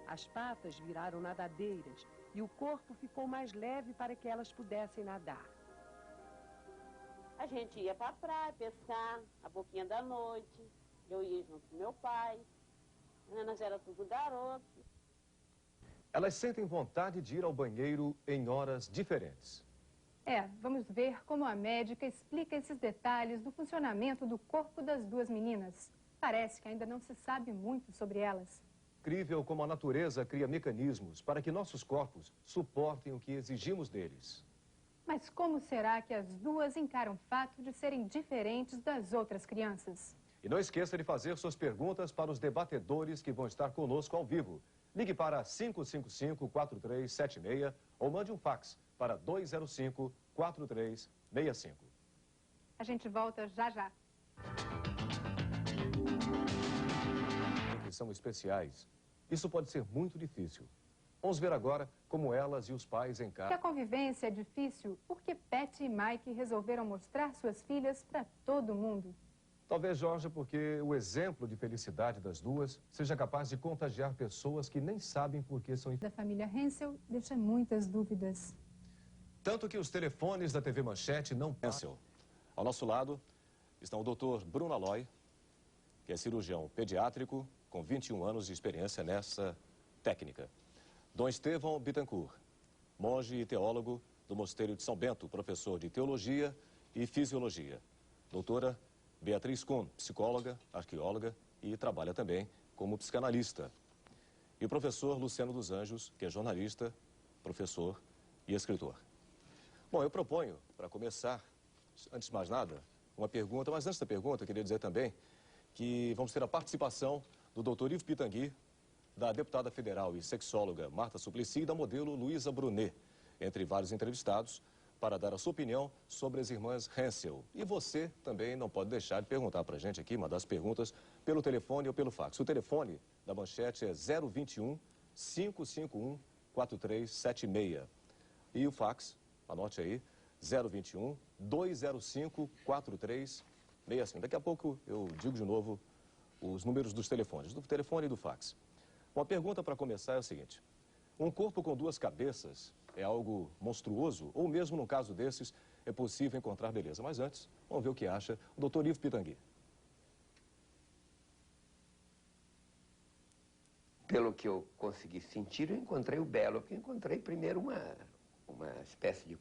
As patas viraram nadadeiras e o corpo ficou mais leve para que elas pudessem nadar. A gente ia para a praia pescar, a boquinha da noite. Eu ia junto com meu pai. Nós era tudo garoto. Elas sentem vontade de ir ao banheiro em horas diferentes. Vamos ver como a médica explica esses detalhes do funcionamento do corpo das duas meninas. Parece que ainda não se sabe muito sobre elas. Incrível como a natureza cria mecanismos para que nossos corpos suportem o que exigimos deles. Mas como será que as duas encaram o fato de serem diferentes das outras crianças? E não esqueça de fazer suas perguntas para os debatedores que vão estar conosco ao vivo. Ligue para 555-4376 ou mande um fax para 205-4365. A gente volta já já. Que são especiais. Isso pode ser muito difícil. Vamos ver agora como elas e os pais encaram. Que a convivência é difícil porque Patty e Mike resolveram mostrar suas filhas para todo mundo. Talvez, Jorge, porque o exemplo de felicidade das duas seja capaz de contagiar pessoas que nem sabem por que são... Da família Hensel deixa muitas dúvidas. Tanto que os telefones da TV Manchete não... Hensel. Ao nosso lado está o Dr. Bruno Aloy, que é cirurgião pediátrico com 21 anos de experiência nessa técnica. Dom Estevão Bittencourt, monge e teólogo do Mosteiro de São Bento, professor de teologia e fisiologia. Doutora Beatriz Kuhn, psicóloga, arqueóloga e trabalha também como psicanalista. E o professor Luciano dos Anjos, que é jornalista, professor e escritor. Bom, eu proponho, para começar, antes de mais nada, uma pergunta, mas antes da pergunta, eu queria dizer também que vamos ter a participação do Dr. Ivo Pitangui, da deputada federal e sexóloga Marta Suplicy e da modelo Luísa Brunet, entre vários entrevistados, para dar a sua opinião sobre as irmãs Hensel. E você também não pode deixar de perguntar para a gente aqui, mandar as perguntas pelo telefone ou pelo fax. O telefone da Manchete é 021 551 4376. E o fax, anote aí, 021 205 4365. Daqui a pouco eu digo de novo os números dos telefones, do telefone e do fax. Uma pergunta para começar é o seguinte: um corpo com duas cabeças é algo monstruoso? Ou mesmo num caso desses é possível encontrar beleza? Mas antes, vamos ver o que acha o Dr. Ivo Pitangui. Pelo que eu consegui sentir, eu encontrei o belo, porque eu encontrei primeiro uma espécie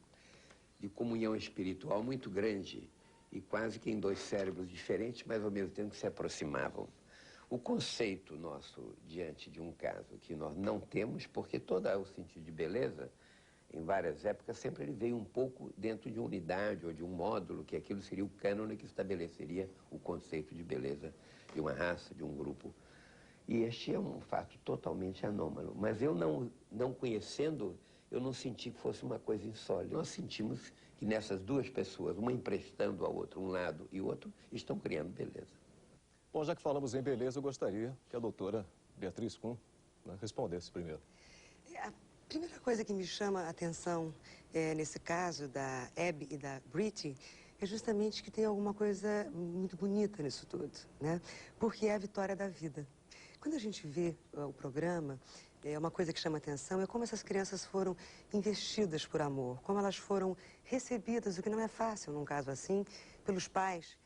de comunhão espiritual muito grande e quase que em dois cérebros diferentes, mas ao mesmo tempo que se aproximavam. O conceito nosso diante de um caso que nós não temos, porque todo o sentido de beleza, em várias épocas, sempre ele veio um pouco dentro de uma unidade ou de um módulo, que aquilo seria o cânone que estabeleceria o conceito de beleza de uma raça, de um grupo. E este é um fato totalmente anômalo. Mas eu não conhecendo, eu não senti que fosse uma coisa insólita. Nós sentimos que nessas duas pessoas, uma emprestando ao outro um lado e o outro, estão criando beleza. Bom, já que falamos em beleza, eu gostaria que a doutora Beatriz Kuhn, né, respondesse primeiro. A primeira coisa que me chama a atenção nesse caso da Abby e da Britty é justamente que tem alguma coisa muito bonita nisso tudo, né? Porque é a vitória da vida. Quando a gente vê o programa, uma coisa que chama atenção é como essas crianças foram investidas por amor, como elas foram recebidas, o que não é fácil num caso assim, pelos pais,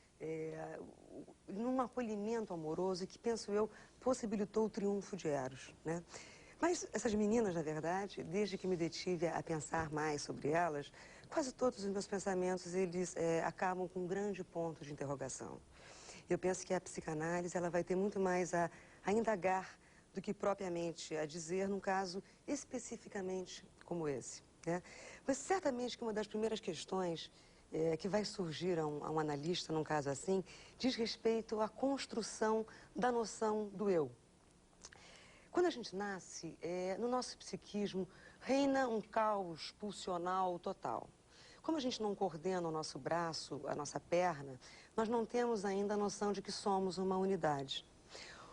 num acolhimento amoroso que, penso eu, possibilitou o triunfo de Eros, né? Mas essas meninas, na verdade, desde que me detive a pensar mais sobre elas, quase todos os meus pensamentos, eles acabam com um grande ponto de interrogação. Eu penso que a psicanálise ela vai ter muito mais a indagar do que propriamente a dizer num caso especificamente como esse, né? Mas certamente que uma das primeiras questões que vai surgir a um analista num caso assim diz respeito à construção da noção do eu. Quando a gente nasce, no nosso psiquismo reina um caos pulsional total. Como a gente não coordena o nosso braço, a nossa perna, nós não temos ainda a noção de que somos uma unidade.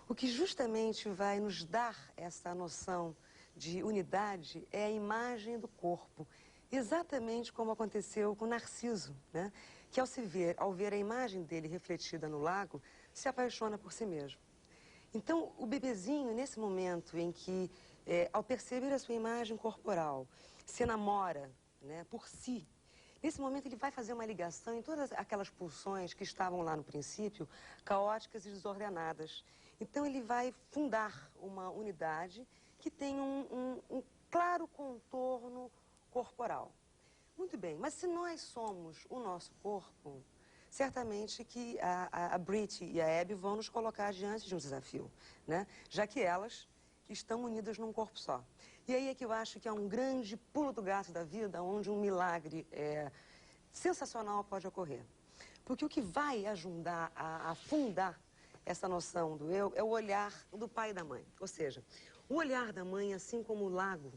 O que justamente vai nos dar essa noção de unidade é a imagem do corpo, exatamente como aconteceu com Narciso, né? Que ao ver a imagem dele refletida no lago, se apaixona por si mesmo. Então, o bebezinho, nesse momento em que, ao perceber a sua imagem corporal, se enamora, né, por si, nesse momento ele vai fazer uma ligação em todas aquelas pulsões que estavam lá no princípio, caóticas e desordenadas. Então, ele vai fundar uma unidade que tem um claro contorno corporal. Muito bem, mas se nós somos o nosso corpo, certamente que a Brit e a Abby vão nos colocar diante de um desafio, né? Já que elas estão unidas num corpo só. E aí é que eu acho que é um grande pulo do gato da vida, onde um milagre sensacional pode ocorrer. Porque o que vai ajudar a fundar essa noção do eu é o olhar do pai e da mãe. Ou seja, o olhar da mãe, assim como o lago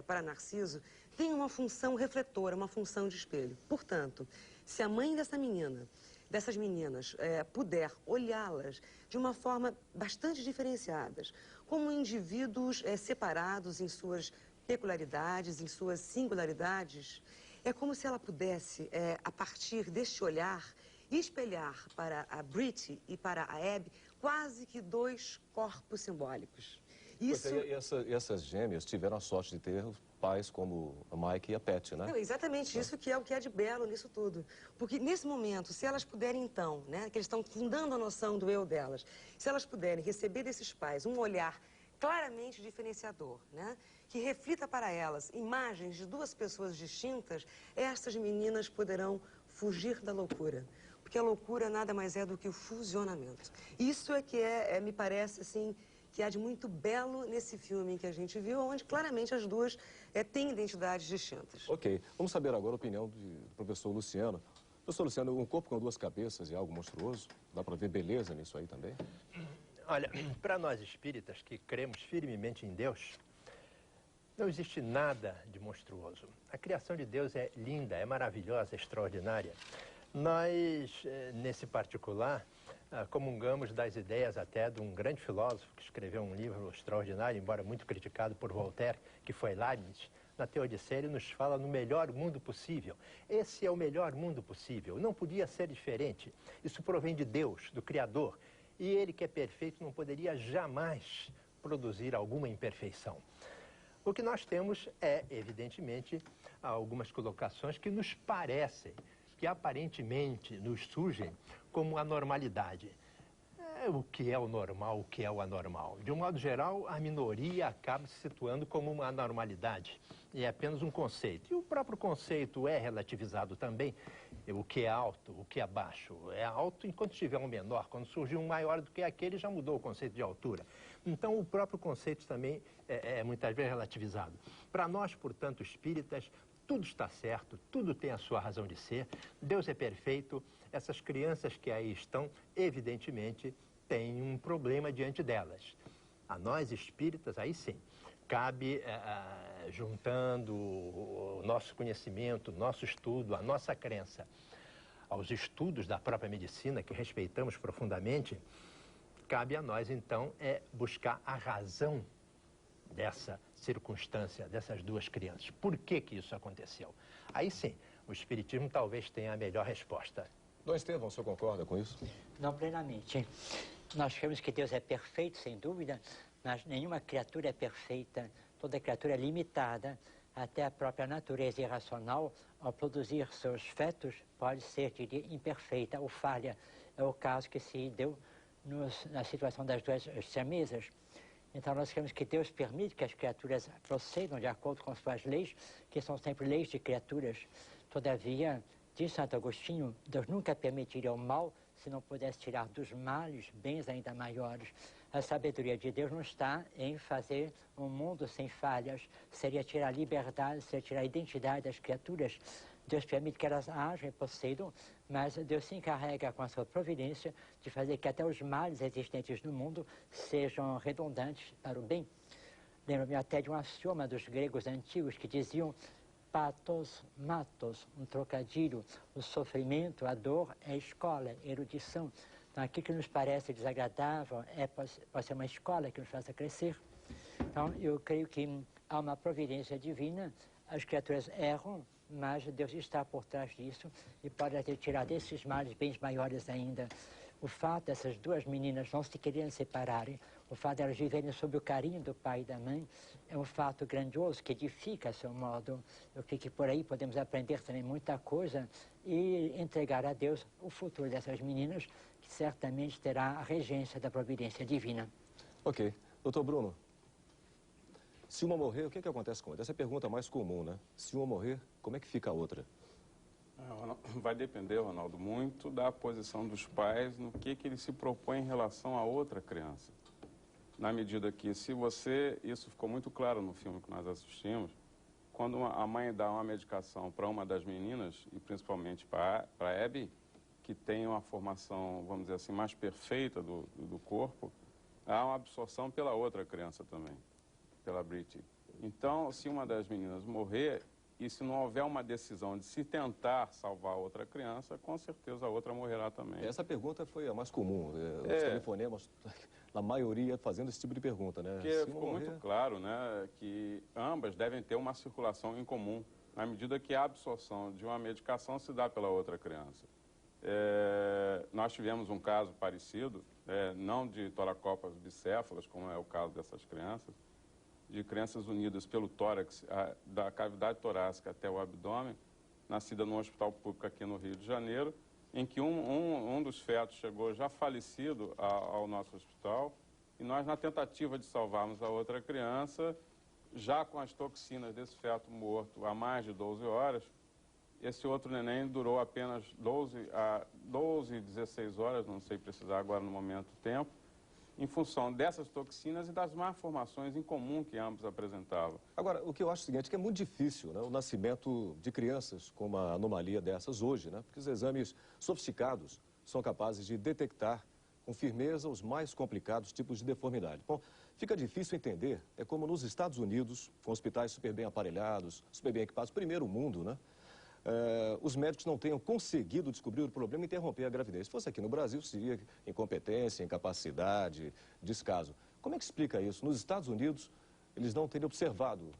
para Narciso, tem uma função refletora, uma função de espelho. Portanto, se a mãe dessas meninas, puder olhá-las de uma forma bastante diferenciadas, como indivíduos separados em suas peculiaridades, em suas singularidades, é como se ela pudesse, a partir deste olhar, espelhar para a Brit e para a Abby quase que dois corpos simbólicos. Isso... Essas gêmeas tiveram a sorte de ter pais como a Mike e a Pat, né? Não, exatamente isso que é o que é de belo nisso tudo. Porque nesse momento, se elas puderem então, né, que eles estão fundando a noção do eu delas, se elas puderem receber desses pais um olhar claramente diferenciador, né, que reflita para elas imagens de duas pessoas distintas, essas meninas poderão fugir da loucura. Porque a loucura nada mais é do que o fusionamento. Isso é que me parece, assim, que há de muito belo nesse filme que a gente viu, onde claramente as duas têm identidades distintas. Ok, vamos saber agora a opinião do professor Luciano. Professor Luciano, um corpo com duas cabeças é algo monstruoso? Dá para ver beleza nisso aí também? Olha, para nós espíritas que cremos firmemente em Deus, não existe nada de monstruoso. A criação de Deus é linda, é maravilhosa, é extraordinária. Nós, nesse particular, comungamos das ideias até de um grande filósofo que escreveu um livro extraordinário, embora muito criticado por Voltaire, que foi Leibniz. Na Teodiceia ele nos fala no melhor mundo possível. Esse é o melhor mundo possível, não podia ser diferente. Isso provém de Deus, do Criador. E ele, que é perfeito, não poderia jamais produzir alguma imperfeição. O que nós temos é, evidentemente, algumas colocações que nos parecem, que aparentemente nos surgem como a normalidade. O que é o normal, o que é o anormal? De um modo geral, a minoria acaba se situando como uma anormalidade. E é apenas um conceito. E o próprio conceito é relativizado também. O que é alto, o que é baixo. É alto enquanto tiver um menor. Quando surgir um maior do que aquele, já mudou o conceito de altura. Então, o próprio conceito também é muitas vezes relativizado. Para nós, portanto, espíritas, tudo está certo, tudo tem a sua razão de ser, Deus é perfeito, essas crianças que aí estão, evidentemente, têm um problema diante delas. A nós espíritas, aí sim, cabe, juntando o nosso conhecimento, o nosso estudo, a nossa crença, aos estudos da própria medicina, que respeitamos profundamente, cabe a nós, então, buscar a razão dessa circunstância, dessas duas crianças. Por que que isso aconteceu? Aí sim, o Espiritismo talvez tenha a melhor resposta. Dom Estevão, o senhor concorda com isso? Não plenamente. Nós cremos que Deus é perfeito, sem dúvida, mas nenhuma criatura é perfeita. Toda criatura é limitada. Até a própria natureza irracional, ao produzir seus fetos, pode ser, diria, imperfeita ou falha. É o caso que se deu na situação das duas siamesas. Então, nós queremos que Deus permite que as criaturas procedam de acordo com suas leis, que são sempre leis de criaturas. Todavia, diz Santo Agostinho, Deus nunca permitiria o mal se não pudesse tirar dos males bens ainda maiores. A sabedoria de Deus não está em fazer um mundo sem falhas, seria tirar a liberdade, seria tirar a identidade das criaturas. Deus permite que elas ajam e procedam, mas Deus se encarrega com a sua providência de fazer que até os males existentes no mundo sejam redundantes para o bem. Lembro-me até de um axioma dos gregos antigos que diziam pathos, matos, um trocadilho, o sofrimento, a dor é escola, erudição. Então, aquilo que nos parece desagradável pode ser uma escola que nos faça crescer. Então, eu creio que há uma providência divina, as criaturas erram, mas Deus está por trás disso e pode ter tirado desses males bens maiores ainda. O fato dessas duas meninas não se quererem separarem, o fato de elas viverem sob o carinho do pai e da mãe, é um fato grandioso que edifica a seu modo. Eu creio que por aí podemos aprender também muita coisa e entregar a Deus o futuro dessas meninas, que certamente terá a regência da providência divina. Ok. Doutor Bruno, se uma morrer, o que acontece com ela? Essa é a pergunta mais comum, né? Se uma morrer, como é que fica a outra? Vai depender, Ronaldo, muito da posição dos pais no que ele se propõe em relação a outra criança. Na medida que, isso ficou muito claro no filme que nós assistimos, quando a mãe dá uma medicação para uma das meninas, e principalmente para a Abby, que tem uma formação, vamos dizer assim, mais perfeita do corpo, há uma absorção pela outra criança também, pela Britty. Então, se uma das meninas morrer, e se não houver uma decisão de se tentar salvar outra criança, com certeza a outra morrerá também. Essa pergunta foi a mais comum. Os telefonemas, a maioria fazendo esse tipo de pergunta, né? Porque ficou muito claro, né, que ambas devem ter uma circulação em comum, na medida que a absorção de uma medicação se dá pela outra criança. Nós tivemos um caso parecido, não de toracopas bicéfalas, como é o caso dessas crianças, de crianças unidas pelo tórax, da cavidade torácica até o abdômen, nascida num hospital público aqui no Rio de Janeiro, em que um dos fetos chegou já falecido ao nosso hospital, e nós, na tentativa de salvarmos a outra criança, já com as toxinas desse feto morto há mais de 12 horas, esse outro neném durou apenas 12, 16 horas, não sei precisar agora no momento o tempo, em função dessas toxinas e das malformações em comum que ambos apresentavam. Agora, o que eu acho é o seguinte, que é muito difícil, né, o nascimento de crianças com uma anomalia dessas hoje, né, porque os exames sofisticados são capazes de detectar com firmeza os mais complicados tipos de deformidade. Bom, fica difícil entender, é como nos Estados Unidos, com hospitais super bem aparelhados, super bem equipados, primeiro mundo, né? Os médicos não tenham conseguido descobrir o problema e interromper a gravidez. Se fosse aqui no Brasil, seria incompetência, incapacidade, descaso. Como é que explica isso? Nos Estados Unidos, eles não terem observado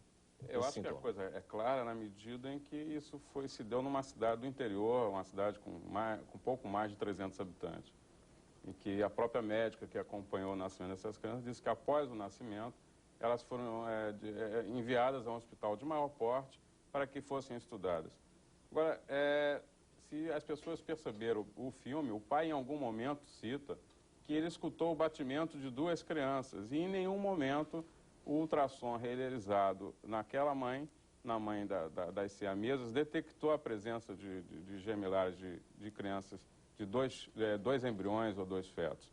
Eu acho que a coisa é clara na medida em que isso se deu numa cidade do interior, uma cidade com pouco mais de 300 habitantes. Em que a própria médica que acompanhou o nascimento dessas crianças disse que após o nascimento, elas foram enviadas a um hospital de maior porte para que fossem estudadas. Agora, se as pessoas perceberam o filme, o pai em algum momento cita que ele escutou o batimento de duas crianças e em nenhum momento o ultrassom realizado naquela mãe, na mãe das siamesas, detectou a presença de gemelares de crianças, de dois embriões ou dois fetos.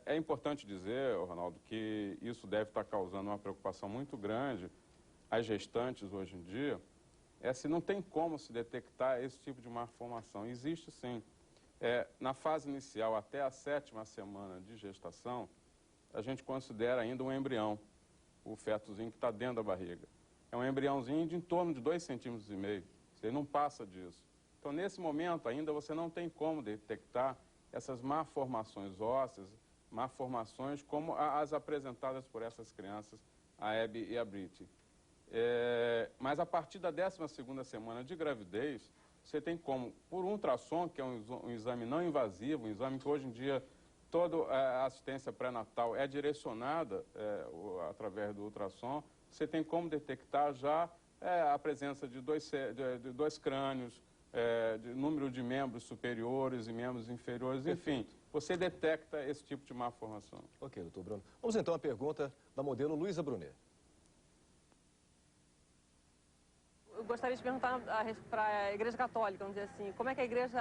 É importante dizer, Ronaldo, que isso deve estar causando uma preocupação muito grande às gestantes hoje em dia, se não tem como se detectar esse tipo de malformação. Existe sim. Na fase inicial, até a 7ª semana de gestação, a gente considera ainda um embrião, o fetozinho que está dentro da barriga. É um embriãozinho de em torno de 2,5 centímetros. Você não passa disso. Então, nesse momento, ainda você não tem como detectar essas malformações ósseas, malformações como as apresentadas por essas crianças, a Abby e a Britty. Mas a partir da 12ª semana de gravidez, você tem como, por ultrassom, que é um exame não invasivo, um exame que hoje em dia toda a assistência pré-natal é direcionada através do ultrassom, você tem como detectar já a presença de dois crânios, de número de membros superiores e membros inferiores, enfim, você detecta esse tipo de malformação. Ok, doutor Bruno. Vamos então à pergunta da modelo Luísa Brunet. Eu gostaria de perguntar para a Igreja Católica, vamos dizer assim, como é que a Igreja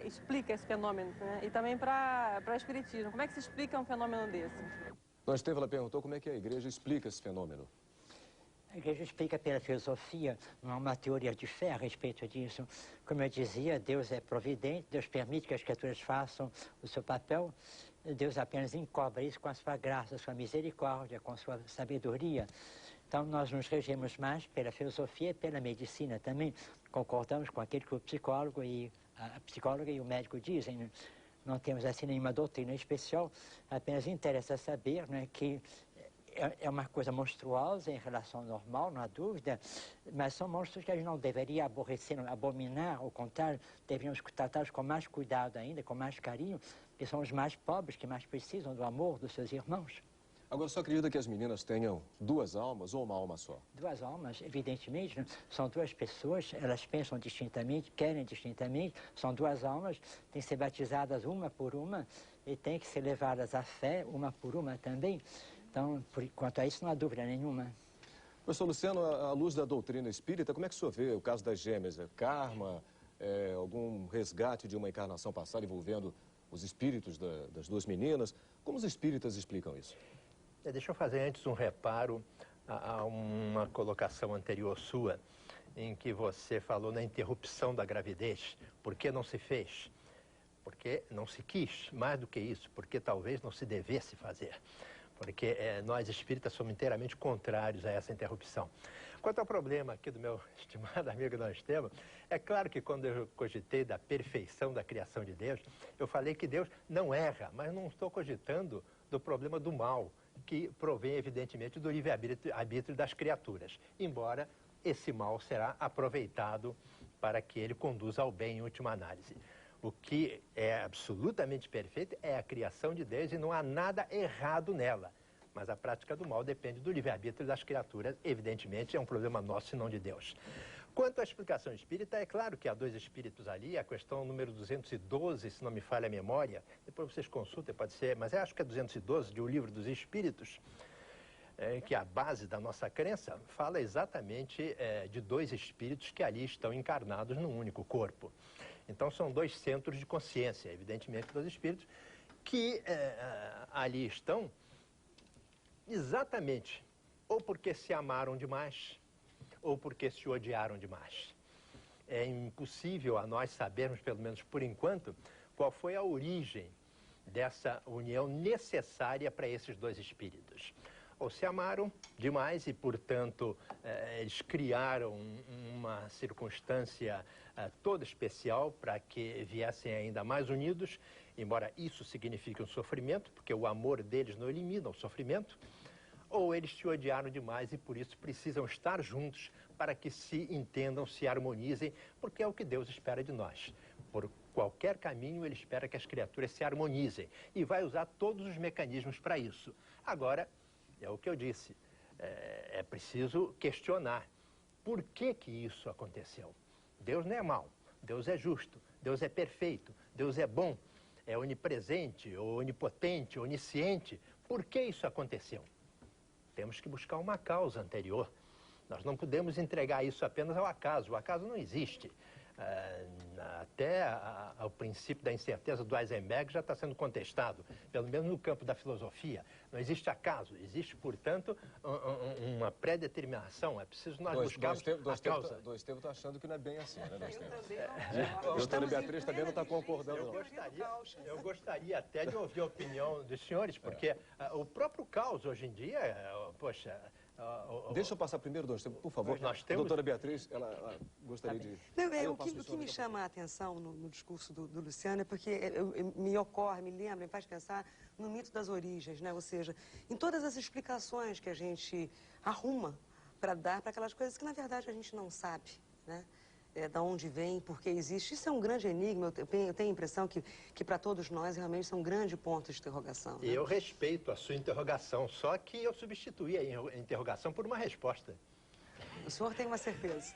explica esse fenômeno, né? E também para o Espiritismo, como é que se explica um fenômeno desse? Dona Estevela perguntou como é que a Igreja explica esse fenômeno. A Igreja explica pela filosofia, não há uma teoria de fé a respeito disso. Como eu dizia, Deus é providente, Deus permite que as criaturas façam o seu papel, Deus apenas encobre isso com a sua graça, a sua misericórdia, com a sua sabedoria. Então, nós nos regemos mais pela filosofia e pela medicina também. Concordamos com aquilo que a psicóloga e o médico dizem. Não temos assim nenhuma doutrina especial, apenas interessa saber, né, que é uma coisa monstruosa em relação ao normal, não há dúvida, mas são monstros que a gente não deveria aborrecer, não, abominar, ao contrário, deveríamos tratá-los com mais cuidado ainda, com mais carinho, que são os mais pobres, que mais precisam do amor dos seus irmãos. Agora, só acredita que as meninas tenham duas almas ou uma alma só? Duas almas, evidentemente, né? São duas pessoas, elas pensam distintamente, querem distintamente, são duas almas, têm que ser batizadas uma por uma e têm que ser levadas à fé uma por uma também. Então, quanto a isso, não há dúvida nenhuma. Professor Luciano, à luz da doutrina espírita, como é que o senhor vê o caso das gêmeas? Karma, algum resgate de uma encarnação passada envolvendo os espíritos das duas meninas? Como os espíritas explicam isso? Deixa eu fazer antes um reparo a uma colocação anterior sua, em que você falou na interrupção da gravidez. Por que não se fez? Porque não se quis, mais do que isso, porque talvez não se devesse fazer. Porque nós espíritas somos inteiramente contrários a essa interrupção. Quanto ao problema aqui do meu estimado amigo Dom Estevão, é claro que quando eu cogitei da perfeição da criação de Deus, eu falei que Deus não erra, mas não estou cogitando do problema do mal, que provém, evidentemente, do livre-arbítrio das criaturas, embora esse mal será aproveitado para que ele conduza ao bem em última análise. O que é absolutamente perfeito é a criação de Deus e não há nada errado nela. Mas a prática do mal depende do livre-arbítrio das criaturas, evidentemente é um problema nosso e não de Deus. Quanto à explicação espírita, é claro que há dois espíritos ali, a questão número 212, se não me falha a memória, depois vocês consultem, pode ser, mas eu acho que é 212 de O Livro dos Espíritos, que é a base da nossa crença, fala exatamente de dois espíritos que ali estão encarnados num único corpo. Então são dois centros de consciência, evidentemente dois espíritos, que ali estão exatamente ou porque se amaram demais, ou porque se odiaram demais. É impossível a nós sabermos, pelo menos por enquanto, qual foi a origem dessa união necessária para esses dois espíritos. Ou se amaram demais e, portanto, eles criaram uma circunstância toda especial para que viessem ainda mais unidos, embora isso signifique um sofrimento, porque o amor deles não elimina o sofrimento, ou eles se odiaram demais e por isso precisam estar juntos para que se entendam, se harmonizem, porque é o que Deus espera de nós. Por qualquer caminho, Ele espera que as criaturas se harmonizem e vai usar todos os mecanismos para isso. Agora, é o que eu disse, é preciso questionar por que isso aconteceu. Deus não é mau, Deus é justo, Deus é perfeito, Deus é bom, é onipresente, onipotente, onisciente. Por que isso aconteceu? Temos que buscar uma causa anterior. Nós não podemos entregar isso apenas ao acaso. O acaso não existe. Até o princípio da incerteza do Heisenberg já está sendo contestado, pelo menos no campo da filosofia. Não existe acaso, existe, portanto, uma pré-determinação. É preciso nós buscarmos a causa. Dom Estevão está achando que não é bem assim, né, Dom Estevão? Eu também não. A doutora Beatriz também não está concordando, não. Eu gostaria até de ouvir a opinião dos senhores, porque o próprio caos hoje em dia, poxa... Deixa eu passar primeiro, Dom Estevão, por favor. A doutora Beatriz, ela gostaria de... Não, o que me chama a atenção no discurso do Luciano é porque me ocorre, me lembra, me faz pensar no mito das origens, né? Ou seja, em todas as explicações que a gente arruma para dar para aquelas coisas que, na verdade, a gente não sabe, né? Da onde vem, por que existe. Isso é um grande enigma. Eu tenho a impressão que para todos nós realmente são um grande ponto de interrogação. Né? Eu respeito a sua interrogação, só que eu substituí a interrogação por uma resposta. O senhor tem uma certeza.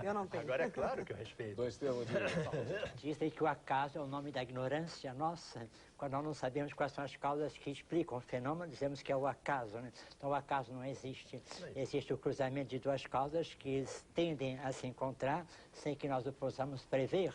Eu não tenho. Agora é claro que eu respeito. Dois termos. Dizem que o acaso é o nome da ignorância nossa. Quando nós não sabemos quais são as causas que explicam o fenômeno, dizemos que é o acaso, né? Então o acaso não existe. Existe o cruzamento de duas causas que tendem a se encontrar sem que nós o possamos prever.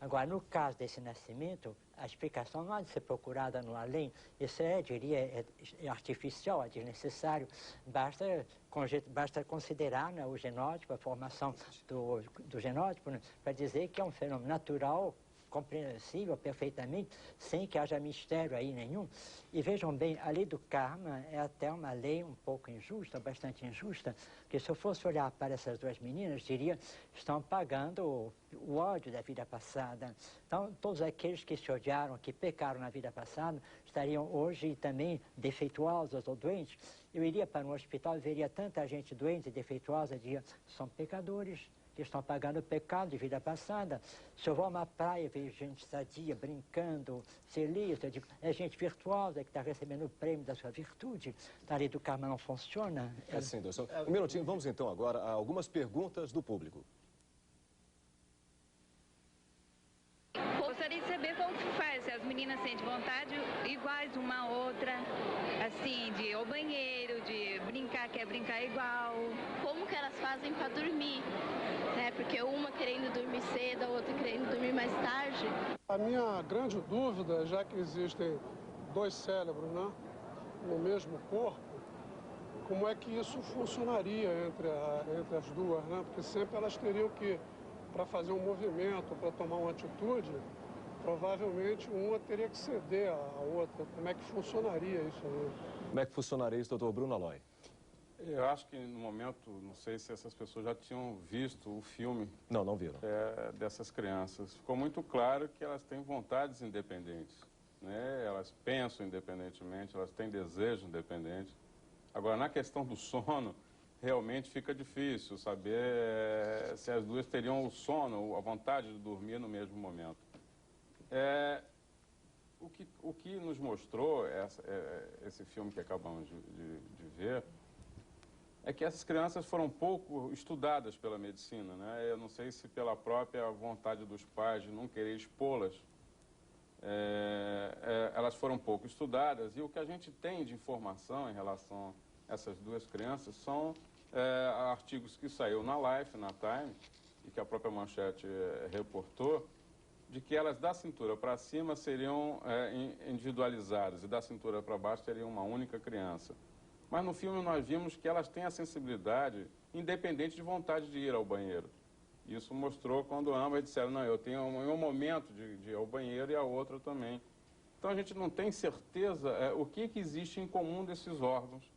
Agora, no caso desse nascimento, a explicação não há de ser procurada no além. Isso diria, é artificial, é desnecessário. Basta considerar, né, o genótipo, a formação do genótipo, né, para dizer que é um fenômeno natural, compreensível perfeitamente, sem que haja mistério aí nenhum. E vejam bem, a lei do karma é até uma lei um pouco injusta, bastante injusta, porque se eu fosse olhar para essas duas meninas, diria, estão pagando o ódio da vida passada. Então, todos aqueles que se odiaram, que pecaram na vida passada, estariam hoje também defeituosos ou doentes. Eu iria para um hospital e veria tanta gente doente e defeituosa, diria, são pecadores. que estão pagando o pecado de vida passada. Se eu vou a uma praia e vejo gente sadia, brincando, feliz, eu digo, é gente virtuosa que está recebendo o prêmio da sua virtude. A lei do karma não funciona. É sim, doutor. Um minutinho, vamos então agora a algumas perguntas do público. Gostaria de saber como que faz, se as meninas sentem vontade iguais uma à outra, assim, de ir ao banheiro, de brincar, quer brincar igual. Como que elas fazem para dormir, né? Porque uma querendo dormir cedo, a outra querendo dormir mais tarde. A minha grande dúvida, já que existem dois cérebros, né, no mesmo corpo, como é que isso funcionaria entre as duas, né? Porque sempre elas teriam que, para fazer um movimento, para tomar uma atitude, provavelmente uma teria que ceder à outra. Como é que funcionaria isso aí? Como é que funcionaria isso, doutor Bruno Aloi? Eu acho que no momento, não sei se essas pessoas já tinham visto o filme. Não viram. Dessas crianças. Ficou muito claro que elas têm vontades independentes, né? Elas pensam independentemente, elas têm desejos independentes. Agora, na questão do sono, realmente fica difícil saber se as duas teriam o sono, a vontade de dormir no mesmo momento. O que nos mostrou esse filme que acabamos de ver é que essas crianças foram pouco estudadas pela medicina, né? Eu não sei se pela própria vontade dos pais de não querer expô-las, elas foram pouco estudadas, e o que a gente tem de informação em relação a essas duas crianças são artigos que saiu na Life, na Time, e que a própria Manchete reportou, de que elas da cintura para cima seriam individualizadas e da cintura para baixo seriam uma única criança. Mas no filme nós vimos que elas têm a sensibilidade independente de vontade de ir ao banheiro. Isso mostrou quando ambas disseram, não, eu tenho um momento de ir ao banheiro e a outra também. Então a gente não tem certeza o que existe em comum desses órgãos.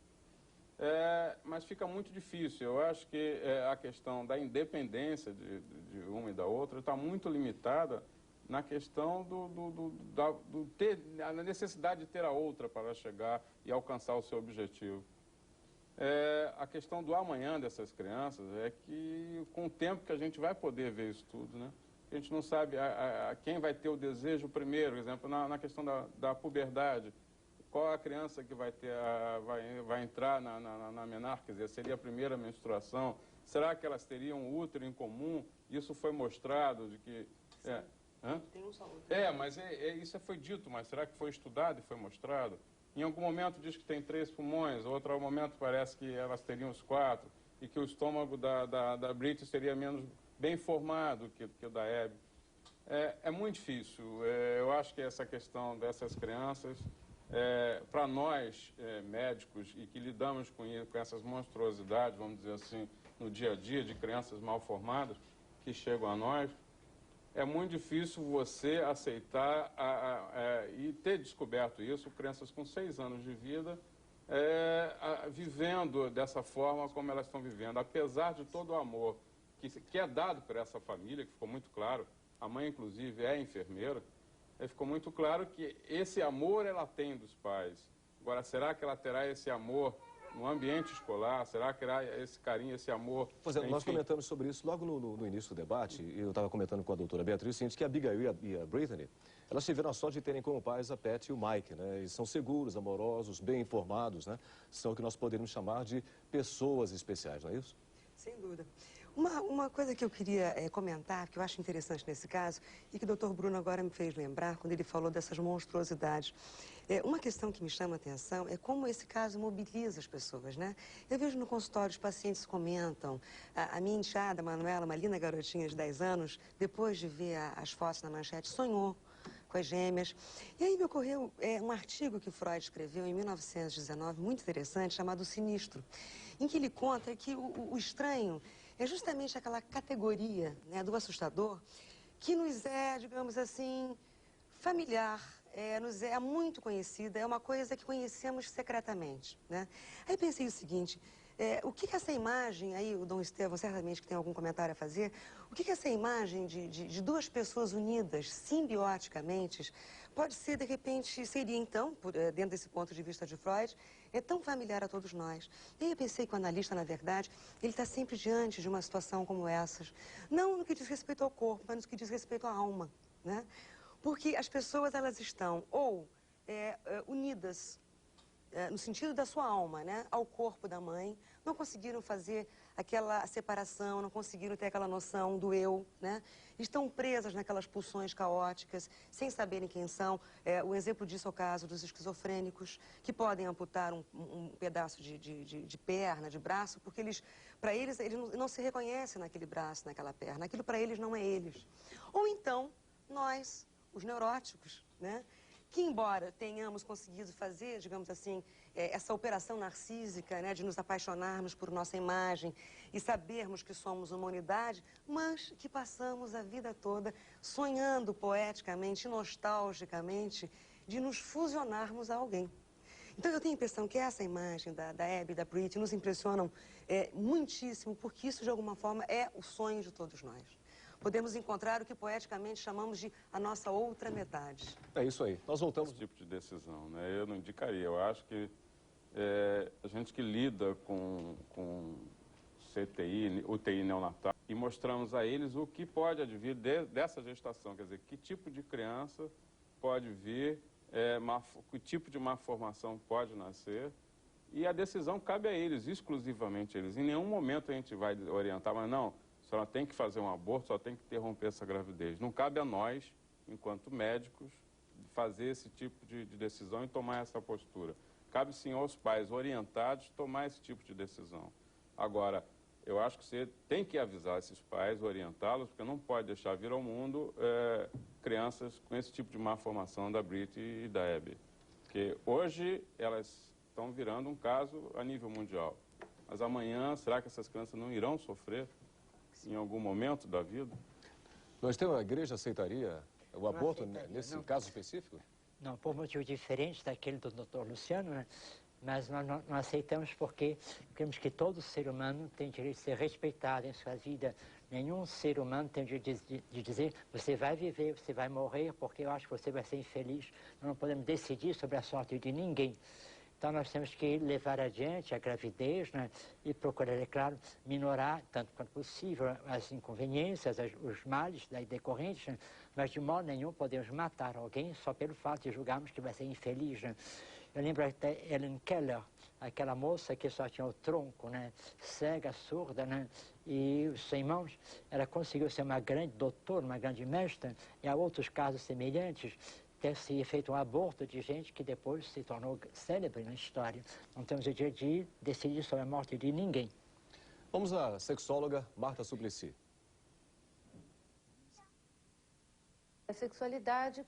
Mas fica muito difícil. Eu acho que a questão da independência de uma e da outra está muito limitada na questão da necessidade de ter a outra para chegar e alcançar o seu objetivo. A questão do amanhã dessas crianças é que, com o tempo que a gente vai poder ver isso tudo, né? A gente não sabe quem vai ter o desejo primeiro, por exemplo, na questão da puberdade. Qual a criança que vai entrar na menarca? Quer dizer, seria a primeira menstruação? Será que elas teriam um útero em comum? Isso foi mostrado de que... Tem um só útero. Mas isso foi dito, mas será que foi estudado e foi mostrado? Em algum momento diz que tem 3 pulmões, outro momento parece que elas teriam os 4, e que o estômago da Brit seria menos bem formado que o da Abby. É muito difícil. Eu acho que essa questão dessas crianças... para nós, médicos, e que lidamos com essas monstruosidades, vamos dizer assim, no dia a dia, de crianças mal formadas que chegam a nós, é muito difícil você aceitar e ter descoberto isso, crianças com 6 anos de vida, vivendo dessa forma como elas estão vivendo, apesar de todo o amor que é dado por essa família, que ficou muito claro, a mãe, inclusive, é enfermeira, ficou muito claro que esse amor ela tem dos pais. Agora, será que ela terá esse amor no ambiente escolar? Será que terá esse carinho, esse amor? Pois é, nós comentamos sobre isso logo no início do debate. Eu estava comentando com a doutora Beatriz, que a Abigail e a Brittany, elas tiveram a sorte de terem como pais a Pat e o Mike, né? E são seguros, amorosos, bem informados, né? São o que nós poderíamos chamar de pessoas especiais, não é isso? Sem dúvida. Uma coisa que eu queria comentar, que eu acho interessante nesse caso, e que o doutor Bruno agora me fez lembrar, quando ele falou dessas monstruosidades. Uma questão que me chama a atenção é como esse caso mobiliza as pessoas, né? Eu vejo no consultório, os pacientes comentam, a minha enteada, a Manuela, uma linda garotinha de 10 anos, depois de ver as fotos na Manchete, sonhou com as gêmeas. E aí me ocorreu um artigo que Freud escreveu em 1919, muito interessante, chamado O Sinistro, em que ele conta que o estranho é justamente aquela categoria, né, do assustador que nos é, digamos assim, familiar, nos é muito conhecida, é uma coisa que conhecemos secretamente, né? Aí pensei o seguinte, o que essa imagem, aí o Dom Estevão certamente que tem algum comentário a fazer, o que essa imagem de duas pessoas unidas simbioticamente pode ser, de repente, seria então, dentro desse ponto de vista de Freud, é tão familiar a todos nós. E aí eu pensei que o analista, na verdade, ele está sempre diante de uma situação como essas. Não no que diz respeito ao corpo, mas no que diz respeito à alma, né? Porque as pessoas, elas estão ou unidas no sentido da sua alma, né, ao corpo da mãe, não conseguiram fazer aquela separação, não conseguiram ter aquela noção do eu, né? Estão presas naquelas pulsões caóticas, sem saberem quem são. O exemplo disso é o caso dos esquizofrênicos, que podem amputar um pedaço de perna, de braço, porque para eles não se reconhecem naquele braço, naquela perna. Aquilo para eles não é eles. Ou então, nós, os neuróticos, né? Que, embora tenhamos conseguido fazer, digamos assim, essa operação narcísica, né, de nos apaixonarmos por nossa imagem e sabermos que somos uma unidade, mas que passamos a vida toda sonhando poeticamente, nostalgicamente, de nos fusionarmos a alguém. Então, eu tenho a impressão que essa imagem da Abby e da Brit nos impressionam muitíssimo, porque isso, de alguma forma, é o sonho de todos nós. Podemos encontrar o que poeticamente chamamos de a nossa outra metade. É isso aí. Nós voltamos... Esse tipo de decisão, né? Eu não indicaria. Eu acho que a gente que lida com CTI, UTI neonatal, e mostramos a eles o que pode advir dessa gestação. Quer dizer, que tipo de criança pode vir, que tipo de malformação pode nascer. E a decisão cabe a eles, exclusivamente a eles. Em nenhum momento a gente vai orientar, mas não... A senhora tem que fazer um aborto, só tem que interromper essa gravidez. Não cabe a nós, enquanto médicos, fazer esse tipo de decisão e tomar essa postura. Cabe sim aos pais orientados tomar esse tipo de decisão. Agora, eu acho que você tem que avisar esses pais, orientá-los, porque não pode deixar vir ao mundo crianças com esse tipo de malformação da Brit e da Abby. Porque hoje elas estão virando um caso a nível mundial. Mas amanhã, será que essas crianças não irão sofrer em algum momento da vida? Nós temos, a igreja aceitaria o aborto nesse caso específico? Não, por motivos diferentes daquele do Dr. Luciano, né? Mas nós não aceitamos porque queremos que todo ser humano tem direito de ser respeitado em sua vida. Nenhum ser humano tem direito de dizer você vai viver, você vai morrer, porque eu acho que você vai ser infeliz. Nós não podemos decidir sobre a sorte de ninguém. Então, nós temos que levar adiante a gravidez, né, e procurar, é claro, minorar, tanto quanto possível, as inconveniências, os males daí decorrentes, né, mas de modo nenhum podemos matar alguém só pelo fato de julgarmos que vai ser infeliz. Né. Eu lembro até Helen Keller, aquela moça que só tinha o tronco, né, cega, surda, né, e sem mãos. Ela conseguiu ser uma grande doutora, uma grande mestra, e há outros casos semelhantes, ter-se feito um aborto de gente que depois se tornou célebre na história. Não temos o direito de decidir sobre a morte de ninguém. Vamos à sexóloga Marta Suplicy. A sexualidade,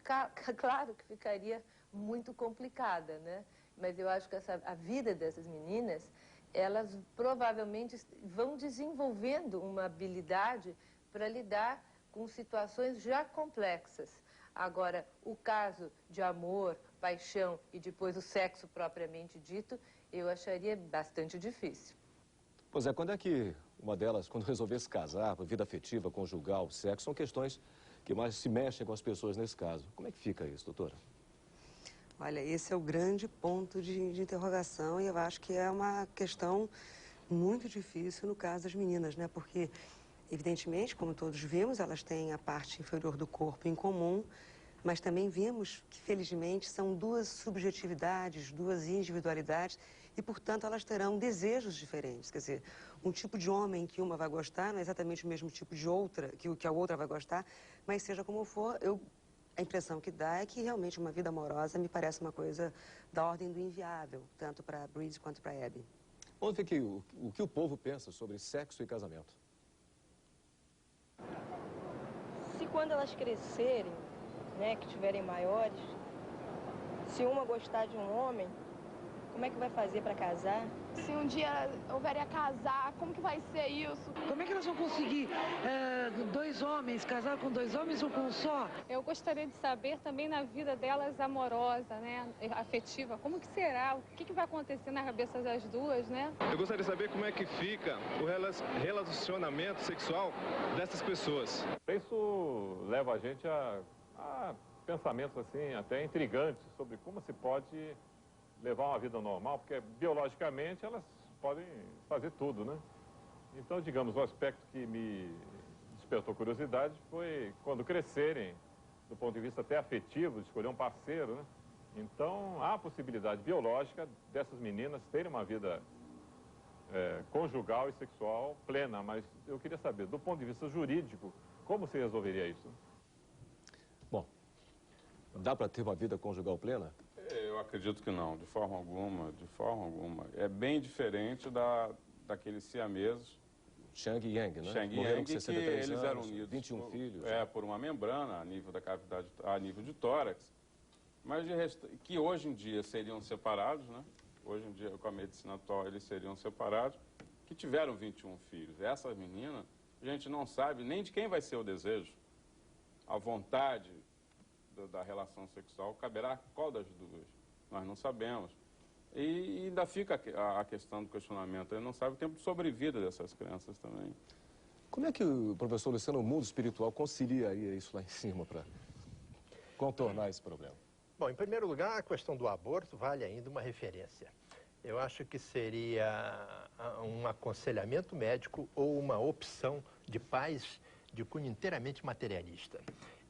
claro que ficaria muito complicada, né? Mas eu acho que a vida dessas meninas, elas provavelmente vão desenvolvendo uma habilidade para lidar com situações já complexas. Agora, o caso de amor, paixão e depois o sexo propriamente dito, eu acharia bastante difícil. Pois é, quando é que uma delas, quando resolver se casar, vida afetiva, conjugal, sexo, são questões que mais se mexem com as pessoas nesse caso. Como é que fica isso, doutora? Olha, esse é o grande ponto de interrogação e eu acho que é uma questão muito difícil no caso das meninas, né? Porque, evidentemente, como todos vimos, elas têm a parte inferior do corpo em comum, mas também vimos que, felizmente, são duas subjetividades, duas individualidades e, portanto, elas terão desejos diferentes. Quer dizer, um tipo de homem que uma vai gostar não é exatamente o mesmo tipo de outra, que a outra vai gostar, mas seja como for, a impressão que dá é que realmente uma vida amorosa me parece uma coisa da ordem do inviável, tanto para a Brit quanto para a Abby. Vamos ver o que o povo pensa sobre sexo e casamento. Se quando elas crescerem, né, que tiverem maiores, se uma gostar de um homem, como é que vai fazer para casar? Se um dia houver a casar, como que vai ser isso? Como é que elas vão conseguir dois homens, casar com dois homens ou com um só? Eu gostaria de saber também na vida delas amorosa, né, afetiva, como que será, o que vai acontecer na cabeça das duas, né? Eu gostaria de saber como é que fica o relacionamento sexual dessas pessoas. Isso leva a gente a pensamentos assim, até intrigantes sobre como se pode levar uma vida normal, porque biologicamente elas podem fazer tudo, né? Então, digamos, o aspecto que me despertou curiosidade foi quando crescerem, do ponto de vista até afetivo, de escolher um parceiro, né? Então, há a possibilidade biológica dessas meninas terem uma vida conjugal e sexual plena, mas eu queria saber, do ponto de vista jurídico, como você resolveria isso? Bom, dá para ter uma vida conjugal plena? Eu acredito que não, de forma alguma, de forma alguma. É bem diferente daqueles siameses. Shang e Yang, né? Shang e Morreram Yang, com 63 que eles anos, eram unidos 21 filhos. por uma membrana a nível da cavidade, a nível de tórax, mas que hoje em dia seriam separados, né? Hoje em dia, com a medicina atual, eles seriam separados, que tiveram 21 filhos. Essas meninas, a gente não sabe nem de quem vai ser o desejo. A vontade da relação sexual caberá a qual das duas? Nós não sabemos. E ainda fica a questão do questionamento. Ele não sabe o tempo de sobrevida dessas crianças também. Como é que o professor Luciano, o mundo espiritual, conciliaria isso lá em cima para contornar esse problema? Bom, em primeiro lugar, a questão do aborto vale ainda uma referência. Eu acho que seria um aconselhamento médico ou uma opção de pais de cunho inteiramente materialista.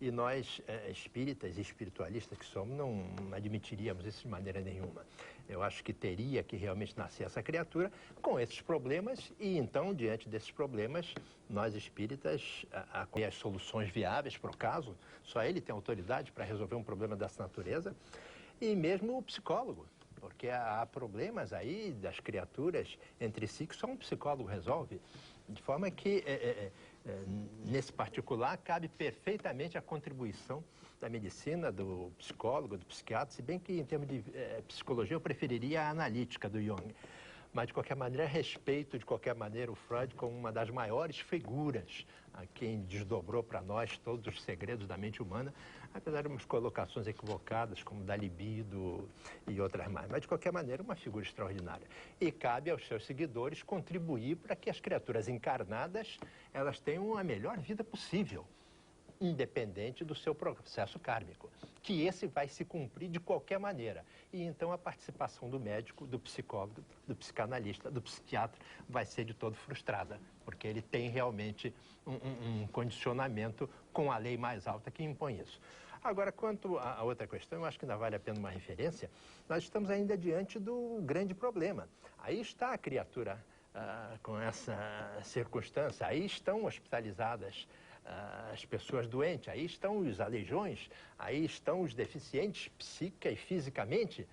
E nós, espíritas e espiritualistas que somos, não admitiríamos isso de maneira nenhuma. Eu acho que teria que realmente nascer essa criatura com esses problemas e, então, diante desses problemas, nós espíritas, as soluções viáveis para o caso, só ele tem autoridade para resolver um problema dessa natureza, e mesmo o psicólogo, porque há problemas aí das criaturas entre si que só um psicólogo resolve, de forma que, nesse particular, cabe perfeitamente a contribuição da medicina, do psicólogo, do psiquiatra, se bem que, em termos de psicologia, eu preferiria a analítica do Jung. Mas, de qualquer maneira, respeito, de qualquer maneira, o Freud como uma das maiores figuras a quem desdobrou para nós todos os segredos da mente humana, apesar de umas colocações equivocadas, como da libido e outras mais. Mas, de qualquer maneira, uma figura extraordinária. E cabe aos seus seguidores contribuir para que as criaturas encarnadas, elas tenham a melhor vida possível, independente do seu processo kármico, que esse vai se cumprir de qualquer maneira. E então a participação do médico, do psicólogo, do psicanalista, do psiquiatra vai ser de todo frustrada, porque ele tem realmente um condicionamento com a lei mais alta que impõe isso. Agora, quanto à outra questão, eu acho que ainda vale a pena uma referência, nós estamos ainda diante do grande problema. Aí está a criatura com essa circunstância, aí estão hospitalizadas as pessoas doentes, aí estão os aleijões, aí estão os deficientes psíquica e fisicamente.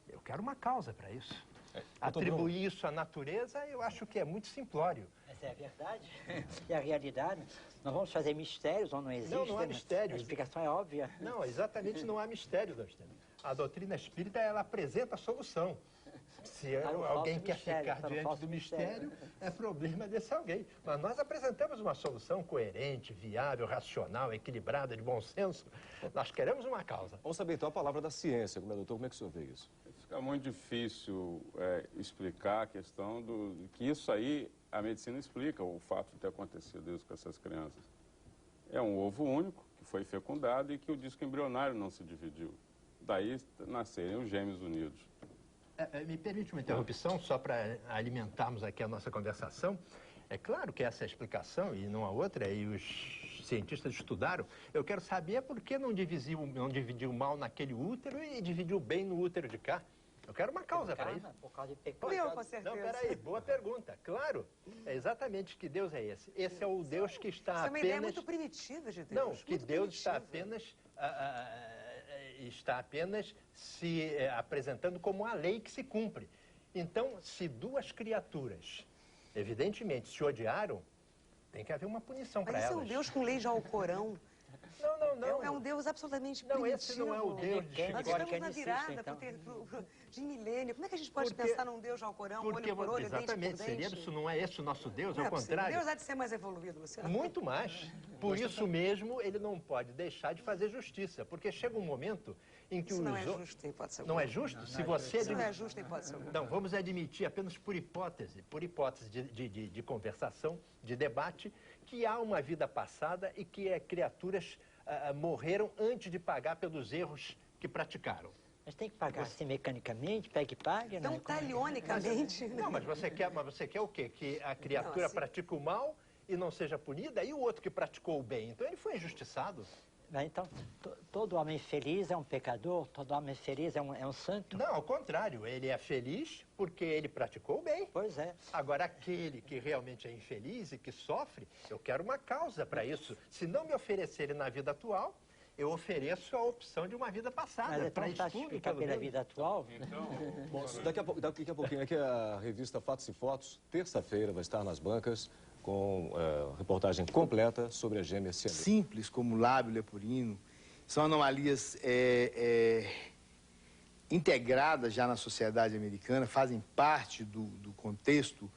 Eu quero uma causa para isso. Atribuir isso à natureza, eu acho que é muito simplório. Mas é a verdade, é a realidade. Não vamos fazer mistérios onde não existe. Não há mistérios. A explicação é óbvia. Não, exatamente não há mistério, Dostênio. A doutrina espírita, ela apresenta a solução. Se alguém quer ficar diante do mistério, é problema desse alguém. Mas nós apresentamos uma solução coerente, viável, racional, equilibrada, de bom senso. Nós queremos uma causa. Vamos saber então a palavra da ciência, doutor, como é que o senhor vê isso? Fica muito difícil explicar a questão que isso aí, a medicina explica o fato de ter acontecido isso com essas crianças. É um ovo único que foi fecundado e que o disco embrionário não se dividiu. Daí nascerem os gêmeos unidos. Me permite uma interrupção, só para alimentarmos aqui a nossa conversação. É claro que essa é a explicação, e não há outra, e os cientistas estudaram. Eu quero saber por que não dividiu mal naquele útero e dividiu bem no útero de cá. Eu quero uma causa para isso. Por causa de pecado. Com certeza. Não, peraí, boa pergunta. Claro, é exatamente que Deus é esse. Esse é o Deus que está apenas... Isso é uma ideia muito primitiva de Deus. Não, que Deus está apenas se apresentando como a lei que se cumpre. Então, se duas criaturas, evidentemente, se odiaram, tem que haver uma punição para elas. Mas esse é um Deus com lei de Alcorão. Não. É um Deus absolutamente primitivo. Não, esse não é o Deus de Nós estamos na virada de milênio. Como é que a gente pode pensar num Deus de Alcorão, olho por olho, dente por dente? Exatamente, isso não é esse o nosso Deus, ao possível. contrário. Deus há de ser mais evoluído, Luciano. Muito mais. Por isso mesmo, ele não pode deixar de fazer justiça, porque chega um momento em que isso não é justo em hipótese alguma. Não é justo? Se você isso não é justo em hipótese alguma. Não, vamos admitir apenas por hipótese de conversação, de debate, que há uma vida passada e que criaturas morreram antes de pagar pelos erros que praticaram. Mas tem que pagar assim mecanicamente, pega e paga, então, né? talionicamente... Não, mas você quer o quê? Que a criatura não, assim... pratique o mal e não seja punida? E o outro que praticou o bem? Então ele foi injustiçado. Então, todo homem feliz é um pecador? Todo homem feliz é um santo? Não, ao contrário. Ele é feliz porque ele praticou o bem. Pois é. Agora, aquele que realmente é infeliz e que sofre, eu quero uma causa para isso. Se não me oferecerem na vida atual, eu ofereço a opção de uma vida passada. Mas é tão fácil explicar pela vida atual. Então, bom, daqui a pouquinho aqui a revista Fatos e Fotos, terça-feira, vai estar nas bancas com reportagem completa sobre as gêmeas siamesas. Simples, como lábio leporino, são anomalias integradas já na sociedade americana, fazem parte do contexto,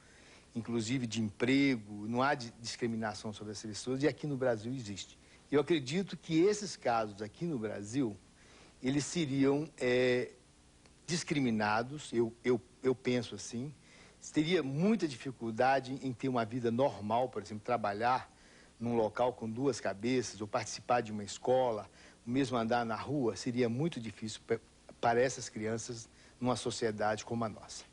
inclusive de emprego, não há discriminação sobre essas pessoas, e aqui no Brasil existe. Eu acredito que esses casos aqui no Brasil, eles seriam discriminados, eu penso assim, teria muita dificuldade em ter uma vida normal, por exemplo, trabalhar num local com duas cabeças, ou participar de uma escola, mesmo andar na rua, seria muito difícil para essas crianças numa sociedade como a nossa.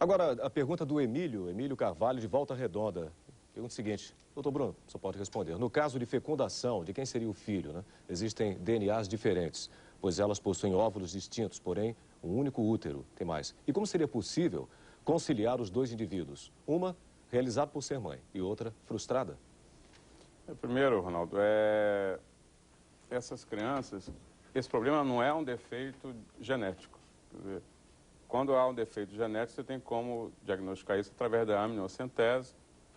Agora, a pergunta do Emílio Carvalho, de Volta Redonda. Pergunta o seguinte, doutor Bruno, só pode responder. No caso de fecundação, de quem seria o filho, né? Existem DNAs diferentes, pois elas possuem óvulos distintos, porém, um único útero, tem mais. E como seria possível conciliar os dois indivíduos? Uma realizada por ser mãe e outra frustrada? Primeiro, Ronaldo, essas crianças, esse problema não é um defeito genético. Quer dizer, quando há um defeito genético, você tem como diagnosticar isso através da amniocentese,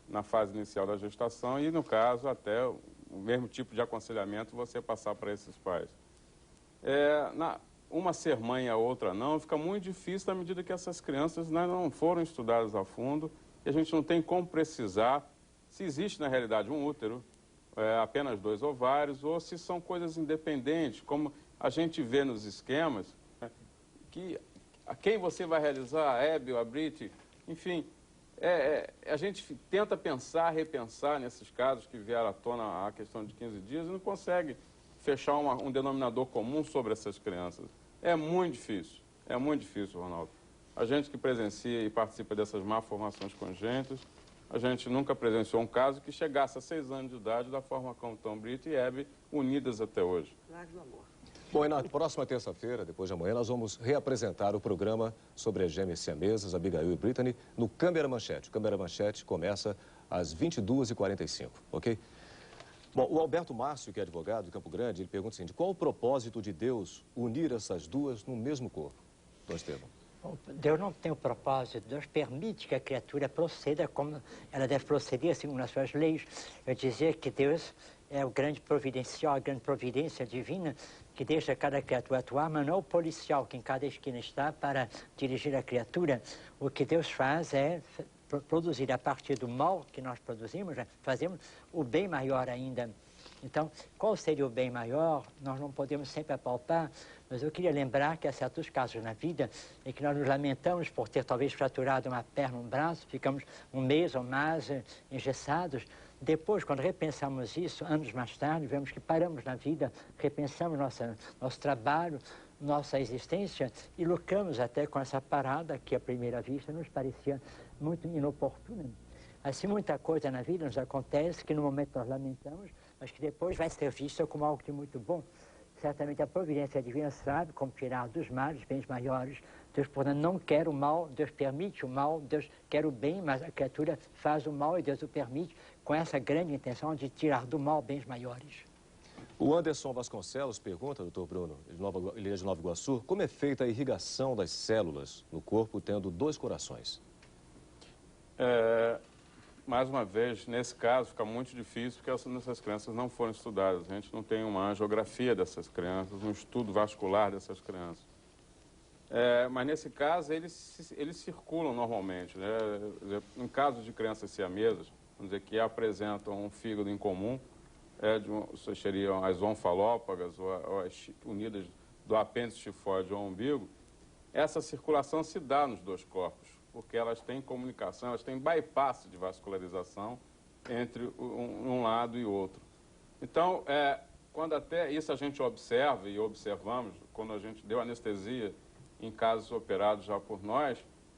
na fase inicial da gestação e, no caso, até o mesmo tipo de aconselhamento você passar para esses pais. Uma ser mãe e a outra não, fica muito difícil na medida que essas crianças não foram estudadas a fundo e a gente não tem como precisar se existe, na realidade, um útero, apenas 2 ovários, ou se são coisas independentes, como a gente vê nos esquemas, que a quem você vai realizar, a Hebe ou a Brit, enfim... a gente tenta pensar, repensar nesses casos que vieram à tona a questão de 15 dias e não consegue fechar um denominador comum sobre essas crianças. É muito difícil, Ronaldo. A gente que presencia e participa dessas malformações congênitas, a gente nunca presenciou um caso que chegasse a 6 anos de idade da forma como estão Brito e Hebe unidas até hoje. Lágrima do amor. Bom, e na próxima terça-feira, depois de amanhã, nós vamos reapresentar o programa sobre as gêmeas siamesas, Abigail e Brittany, no Câmara Manchete. O Câmara Manchete começa às 22h45, ok? Bom, o Alberto Márcio, que é advogado de Campo Grande, ele pergunta o seguinte, qual o propósito de Deus unir essas duas no mesmo corpo? Dom Estevão. Deus não tem o propósito, Deus permite que a criatura proceda como ela deve proceder, segundo as suas leis. Eu dizia que Deus é o grande providencial, a grande providência divina, que deixa cada criatura atuar, mas não o policial que em cada esquina está para dirigir a criatura. O que Deus faz é produzir a partir do mal que nós produzimos, fazemos o bem maior ainda. Então, qual seria o bem maior? Nós não podemos sempre apalpar, mas eu queria lembrar que há certos casos na vida em que nós nos lamentamos por ter talvez fraturado uma perna, um braço, ficamos um mês ou mais engessados. Depois, quando repensamos isso, anos mais tarde, vemos que paramos na vida, repensamos nosso trabalho, nossa existência e lucramos até com essa parada que, à primeira vista, nos parecia muito inoportuna. Assim, muita coisa na vida nos acontece que no momento nós lamentamos, mas que depois vai ser vista como algo de muito bom. Certamente a providência divina sabe como tirar dos males bens maiores. Deus, portanto, não quer o mal, Deus permite o mal, Deus quer o bem, mas a criatura faz o mal e Deus o permite com essa grande intenção de tirar do mal bens maiores. O Anderson Vasconcelos pergunta, doutor Bruno, ele é de Nova Iguaçu, como é feita a irrigação das células no corpo tendo 2 corações? Mais uma vez, nesse caso, fica muito difícil porque essas crianças não foram estudadas. A gente não tem uma angiografia dessas crianças, um estudo vascular dessas crianças. Mas nesse caso, eles circulam normalmente, né? Em casos de crianças siamesas, vamos dizer, que apresentam um fígado incomum, seriam as onfalópagas ou as unidas do apêndice tifoide ao umbigo, essa circulação se dá nos 2 corpos, porque elas têm comunicação, elas têm bypass de vascularização entre um lado e outro. Então, quando até isso a gente observa e observamos quando a gente deu anestesia em casos operados já por nós,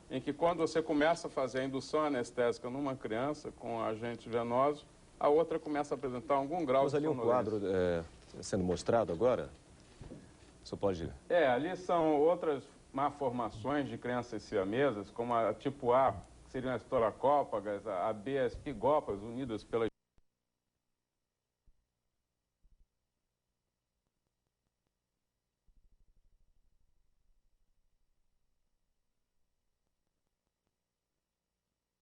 em que quando você começa a fazer a indução anestésica numa criança com agente venoso, a outra começa a apresentar algum grau de sonolência. Mas ali um quadro sendo mostrado agora, você pode... Ali são outras malformações de crianças siamesas, como a tipo A, que seriam as toracópagas, a B, as pigópagas, unidas pela